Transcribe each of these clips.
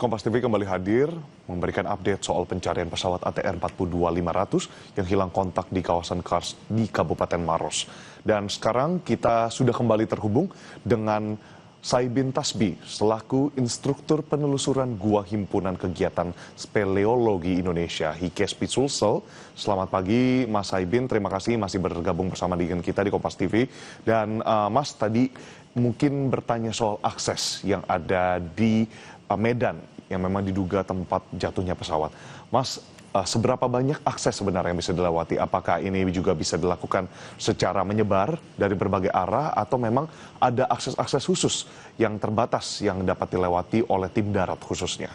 Kompas TV kembali hadir memberikan update soal pencarian pesawat ATR 42500 yang hilang kontak di kawasan Kars di Kabupaten Maros. Dan sekarang kita sudah kembali terhubung dengan Saibin Tasbi selaku instruktur penelusuran Gua Himpunan Kegiatan Speleologi Indonesia HIKESPI Sulsel. Selamat pagi Mas Saibin, terima kasih masih bergabung bersama dengan kita di Kompas TV. Dan Mas tadi mungkin bertanya soal akses yang ada di Medan yang memang diduga tempat jatuhnya pesawat. Mas, seberapa banyak akses sebenarnya yang bisa dilewati? Apakah ini juga bisa dilakukan secara menyebar dari berbagai arah atau memang ada akses-akses khusus yang terbatas yang dapat dilewati oleh tim darat khususnya?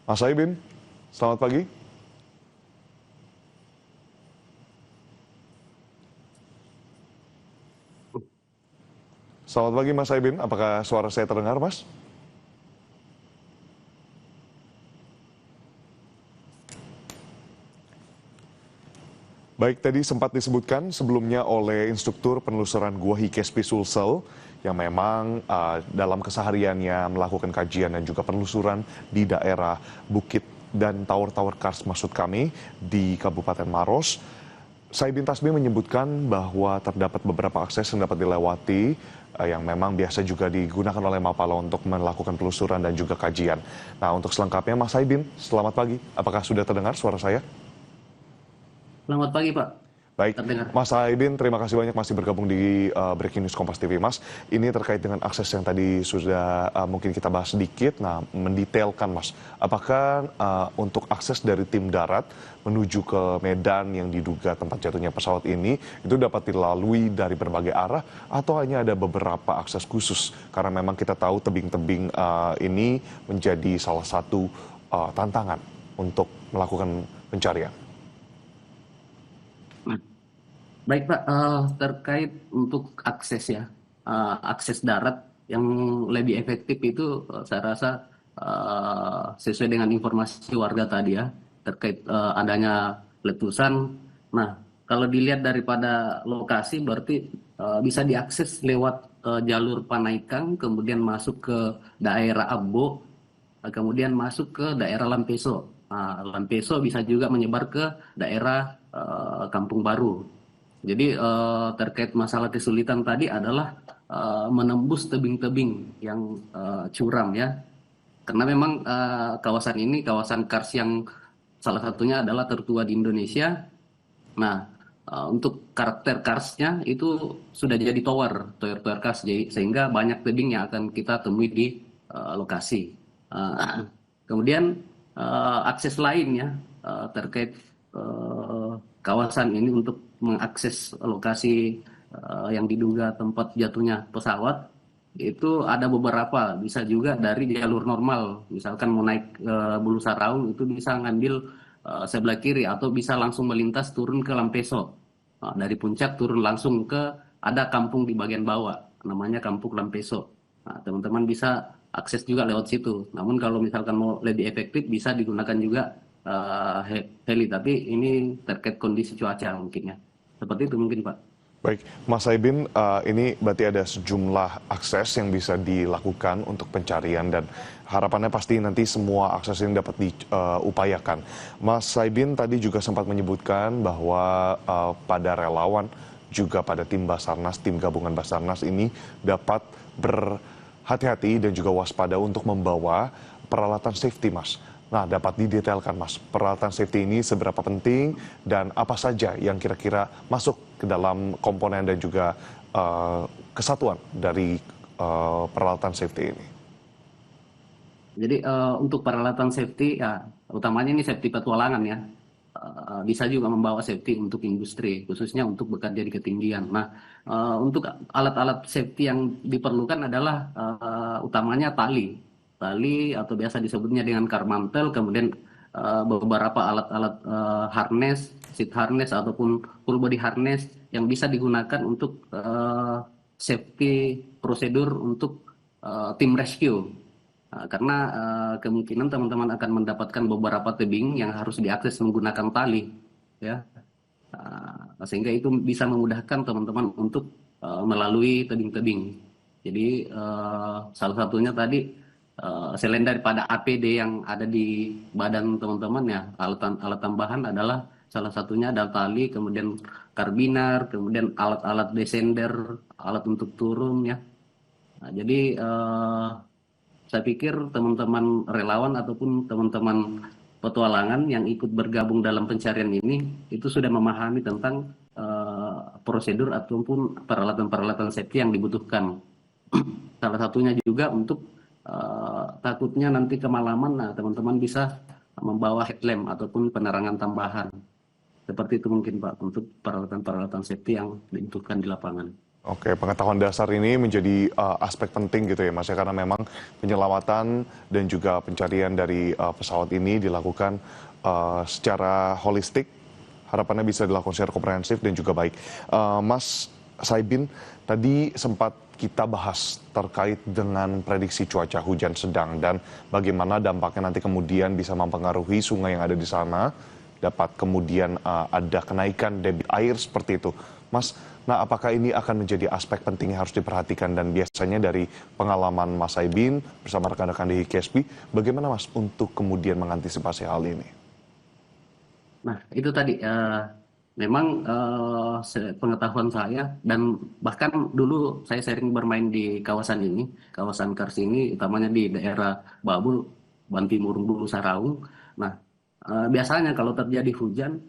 Mas Saibin, selamat pagi. Selamat pagi Mas Saibin, apakah suara saya terdengar Mas? Baik, tadi sempat disebutkan sebelumnya oleh instruktur penelusuran Gua HIKESPI Sulsel yang memang dalam kesehariannya melakukan kajian dan juga penelusuran di daerah Bukit dan Tower-Tower Kars maksud kami di Kabupaten Maros. Saibin Tasbi menyebutkan bahwa terdapat beberapa akses yang dapat dilewati yang memang biasa juga digunakan oleh Mapala untuk melakukan penelusuran dan juga kajian. Nah, untuk selengkapnya Mas Saibin, selamat pagi. Apakah sudah terdengar suara saya? Selamat pagi, Pak. Baik, Terdengar. Mas Saibin, terima kasih banyak masih bergabung di Breaking News Kompas TV. Mas, ini terkait dengan akses yang tadi sudah mungkin kita bahas sedikit, nah mendetailkan Mas, apakah untuk akses dari tim darat menuju ke Medan yang diduga tempat jatuhnya pesawat ini, itu dapat dilalui dari berbagai arah atau hanya ada beberapa akses khusus? Karena memang kita tahu tebing-tebing ini menjadi salah satu tantangan untuk melakukan pencarian. Baik, Pak. Terkait untuk akses ya, akses darat yang lebih efektif itu saya rasa sesuai dengan informasi warga tadi ya, terkait adanya letusan. Nah, kalau dilihat daripada lokasi berarti bisa diakses lewat jalur Panaikang, kemudian masuk ke daerah Abbo, kemudian masuk ke daerah Lampeso. Lampeso bisa juga menyebar ke daerah Kampung Baru. Jadi terkait masalah kesulitan tadi adalah menembus tebing-tebing yang curam ya. Karena memang kawasan ini kawasan kars yang salah satunya adalah tertua di Indonesia. Nah, untuk karakter karsnya itu sudah jadi tower kars, sehingga banyak tebing yang akan kita temui di lokasi. Kemudian akses lainnya terkait kawasan ini untuk mengakses lokasi yang diduga tempat jatuhnya pesawat itu ada beberapa, bisa juga dari jalur normal, misalkan mau naik Bulu Saraung itu bisa ngambil sebelah kiri atau bisa langsung melintas turun ke Lampeso. Dari puncak turun langsung ke ada kampung di bagian bawah namanya Kampung Lampeso. Teman-teman bisa akses juga lewat situ. Namun kalau misalkan mau lebih efektif bisa digunakan juga heli, tapi ini terkait kondisi cuaca mungkin ya. Seperti itu mungkin Pak. Baik, Mas Saibin, ini berarti ada sejumlah akses yang bisa dilakukan untuk pencarian dan harapannya pasti nanti semua akses ini dapat diupayakan. Mas Saibin tadi juga sempat menyebutkan bahwa pada relawan juga pada tim Basarnas, tim gabungan Basarnas ini dapat berhati-hati dan juga waspada untuk membawa peralatan safety, Mas. Nah, dapat didetailkan Mas, peralatan safety ini seberapa penting dan apa saja yang kira-kira masuk ke dalam komponen dan juga kesatuan dari peralatan safety ini? Jadi untuk peralatan safety ya utamanya ini safety petualangan ya. Bisa juga membawa safety untuk industri, khususnya untuk bekerja di ketinggian. Nah, untuk alat-alat safety yang diperlukan adalah utamanya tali atau biasa disebutnya dengan karmantel, kemudian beberapa alat-alat harness, seat harness ataupun full body harness yang bisa digunakan untuk safety prosedur untuk tim rescue. Karena kemungkinan teman-teman akan mendapatkan beberapa tebing yang harus diakses menggunakan tali. ya. Sehingga itu bisa memudahkan teman-teman untuk melalui tebing-tebing. Jadi salah satunya tadi selain daripada APD yang ada di badan teman-teman ya, alat tambahan adalah salah satunya ada tali, kemudian karbinar, kemudian alat-alat descender, alat untuk turun ya. Nah, jadi saya pikir teman-teman relawan ataupun teman-teman petualangan yang ikut bergabung dalam pencarian ini itu sudah memahami tentang prosedur ataupun peralatan-peralatan safety yang dibutuhkan. Salah satunya juga untuk takutnya nanti kemalaman, nah teman-teman bisa membawa headlamp ataupun penerangan tambahan. Seperti itu mungkin Pak untuk peralatan-peralatan safety yang dibutuhkan di lapangan. Oke, pengetahuan dasar ini menjadi aspek penting gitu ya Mas ya, karena memang penyelamatan dan juga pencarian dari pesawat ini dilakukan secara holistik, harapannya bisa dilakukan secara komprehensif dan juga baik. Mas Saibin, tadi sempat kita bahas terkait dengan prediksi cuaca hujan sedang dan bagaimana dampaknya nanti kemudian bisa mempengaruhi sungai yang ada di sana, dapat kemudian ada kenaikan debit air seperti itu. Mas, nah apakah ini akan menjadi aspek penting yang harus diperhatikan dan biasanya dari pengalaman Mas Saibin bersama rekan-rekan di HKSP, bagaimana Mas untuk kemudian mengantisipasi hal ini? Nah itu tadi memang pengetahuan saya dan bahkan dulu saya sering bermain di kawasan ini, kawasan Kars ini, utamanya di daerah Babul, Bantimurung, Bulu, Saraung. Nah biasanya kalau terjadi hujan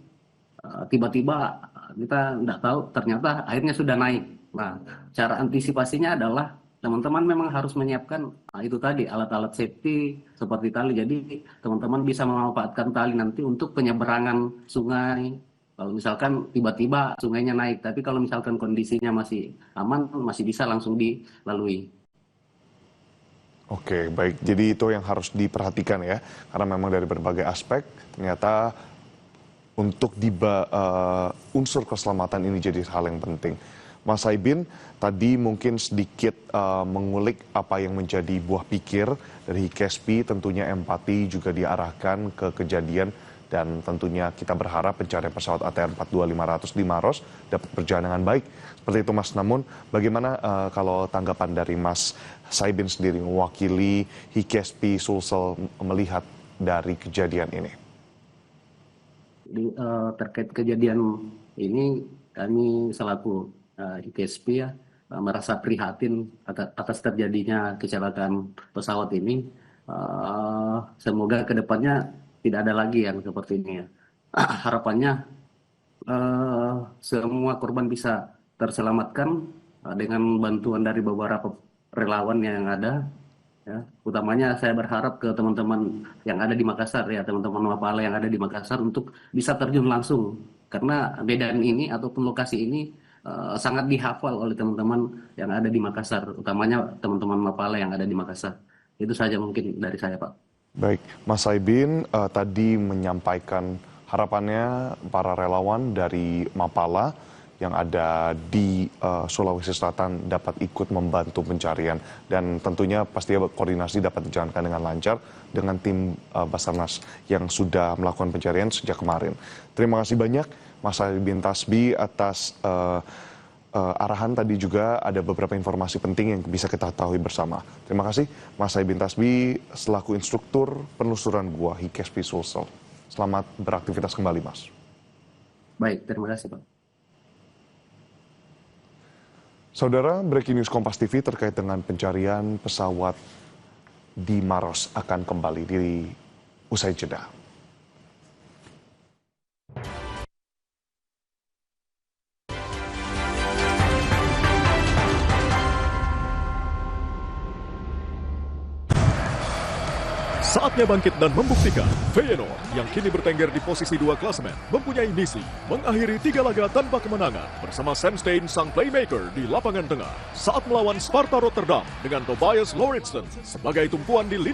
tiba-tiba kita nggak tahu ternyata airnya sudah naik. Nah, cara antisipasinya adalah teman-teman memang harus menyiapkan itu tadi alat-alat safety seperti tali. Jadi teman-teman bisa memanfaatkan tali nanti untuk penyeberangan sungai. Kalau misalkan tiba-tiba sungainya naik, tapi kalau misalkan kondisinya masih aman, masih bisa langsung dilalui. Oke, baik. Jadi itu yang harus diperhatikan ya, karena memang dari berbagai aspek ternyata untuk unsur keselamatan ini jadi hal yang penting. Mas Saibin, tadi mungkin sedikit mengulik apa yang menjadi buah pikir dari HKSP, tentunya empati juga diarahkan ke kejadian dan tentunya kita berharap pencarian pesawat ATR 42500 di Maros dapat berjalan dengan baik. Seperti itu Mas, namun bagaimana kalau tanggapan dari Mas Saibin sendiri mewakili HKSP Sulsel melihat dari kejadian ini? Terkait kejadian ini kami selaku IKSP ya merasa prihatin atas terjadinya kecelakaan pesawat ini. Semoga kedepannya tidak ada lagi yang seperti ini ya. Harapannya semua korban bisa terselamatkan dengan bantuan dari beberapa relawan yang ada. Ya, utamanya saya berharap ke teman-teman yang ada di Makassar ya, teman-teman Mapala yang ada di Makassar untuk bisa terjun langsung karena medan ini ataupun lokasi ini sangat dihafal oleh teman-teman yang ada di Makassar, utamanya teman-teman Mapala yang ada di Makassar. Itu saja mungkin dari saya Pak. Baik, Mas Saibin tadi menyampaikan harapannya para relawan dari Mapala yang ada di Sulawesi Selatan dapat ikut membantu pencarian dan tentunya pastinya koordinasi dapat dijalankan dengan lancar dengan tim Basarnas yang sudah melakukan pencarian sejak kemarin. Terima kasih banyak Mas Saibin Tasbi atas arahan tadi, juga ada beberapa informasi penting yang bisa kita ketahui bersama. Terima kasih Mas Saibin Tasbi selaku instruktur penelusuran gua HKSP Sulsel. Selamat beraktivitas kembali Mas. Baik, terima kasih Pak. Saudara, breaking news Kompas TV terkait dengan pencarian pesawat di Maros akan kembali di usai jeda. Saatnya bangkit dan membuktikan. Feyenoord yang kini bertengger di posisi 2 klasemen mempunyai misi mengakhiri 3 laga tanpa kemenangan bersama Sam Stein sang playmaker di lapangan tengah saat melawan Sparta Rotterdam dengan Tobias Lauritsen sebagai tumpuan di lini